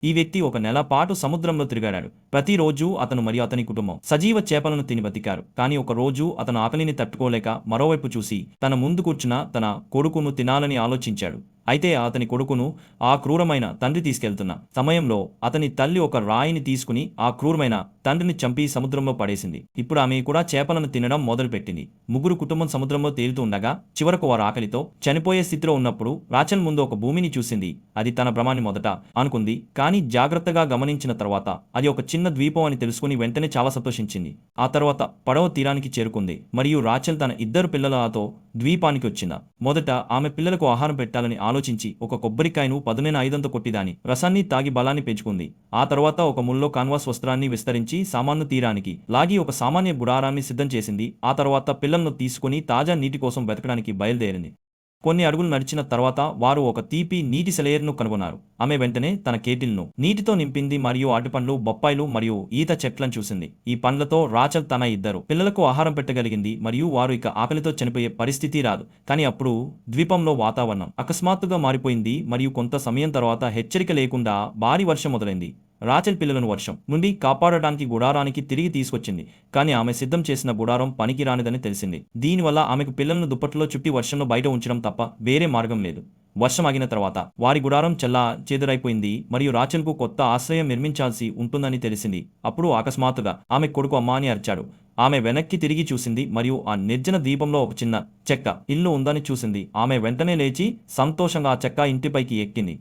ఈ వ్యక్తి ఒక నెల పాటు సముద్రంలో తిరిగాడు. ప్రతిరోజు అతను మరియు అతని కుటుంబం సజీవ చేపలను తిని బతికారు. కానీ ఒక రోజు అతను ఆకలిని తట్టుకోలేక మరోవైపు చూసి తన ముందు కూర్చున్న తన కొడుకును తినాలని ఆలోచించాడు. అయితే అతని కొడుకును ఆ క్రూరమైన తండ్రి తీసుకెళ్తున్న సమయంలో అతని తల్లి ఒక రాయిని తీసుకుని ఆ క్రూరమైన తండ్రిని చంపి సముద్రంలో పడేసింది. ఇప్పుడు ఆమె కూడా చేపలను తినడం మొదలుపెట్టింది. ముగ్గురు కుటుంబం సముద్రంలో తేలుతూ ఉండగా చివరకు వారు ఆకలితో చనిపోయే స్థితిలో ఉన్నప్పుడు రాచెల్ ముందు ఒక భూమిని చూసింది. అది తన భ్రమాన్ని మొదట అనుకుంది, కానీ జాగ్రత్తగా గమనించిన తర్వాత అది ఒక చిన్న ద్వీపం అని తెలుసుకుని వెంటనే చాలా సంతోషించింది. ఆ తర్వాత పడవ తీరానికి చేరుకుంది మరియు రాచెల్ తన ఇద్దరు పిల్లలతో ద్వీపానికి వచ్చిందా. మొదట ఆమె పిల్లలకు ఆహారం పెట్టాలని ఆలోచించి ఒక కొబ్బరికాయను పదునైన ఆయుధంతో కొట్టిదాని రసాన్ని తాగి బలాన్ని పెంచుకుంది. ఆ తర్వాత ఒక ముల్లో కాన్వాస్ వస్త్రాన్ని విస్తరించి సామాన్ను తీరానికి లాగి ఒక సామాన్య గుడారాన్ని సిద్ధం చేసింది. ఆ తర్వాత పిల్లలను తీసుకుని తాజా నీటి కోసం వెతకడానికి బయలుదేరింది. కొన్ని అడుగులు నడిచిన తర్వాత వారు ఒక తీపి నీటి సెలయేరును కనుగొన్నారు. ఆమె వెంటనే తన కేటిల్ను నీటితో నింపింది మరియు అరటిపండ్లు, బొప్పాయిలు మరియు ఈత చెట్లను చూసింది. ఈ పండ్లతో రాచల్ తన ఇద్దరు పిల్లలకు ఆహారం పెట్టగలిగింది మరియు వారు ఇక ఆకలితో చనిపోయే పరిస్థితి రాదు. కానీ అప్పుడు ద్వీపంలో వాతావరణం అకస్మాత్తుగా మారిపోయింది మరియు కొంత సమయం తర్వాత హెచ్చరిక లేకుండా భారీ వర్షం మొదలైంది. రాచెల్ పిల్లలను వర్షం నుండి కాపాడడానికి గుడారానికి తిరిగి తీసుకొచ్చింది. కానీ ఆమె సిద్ధం చేసిన గుడారం పనికి రానిదని తెలిసింది. దీనివల్ల ఆమెకు పిల్లలను దుప్పట్లో చుట్టి వర్షంలో బయట ఉంచడం తప్ప వేరే మార్గం లేదు. వర్షం ఆగిన తర్వాత వారి గుడారం చెల్లా చెదురైపోయింది మరియు రాచెల్కు కొత్త ఆశ్రయం నిర్మించాల్సి ఉంటుందని తెలిసింది. అప్పుడు అకస్మాత్తుగా ఆమె కొడుకు అమ్మా అని అరిచాడు. ఆమె వెనక్కి తిరిగి చూసింది మరియు ఆ నిర్జన దీపంలో ఒక చిన్న చెక్క ఇల్లు ఉందని చూసింది. ఆమె వెంటనే లేచి సంతోషంగా ఆ చెక్క ఇంటిపైకి ఎక్కింది.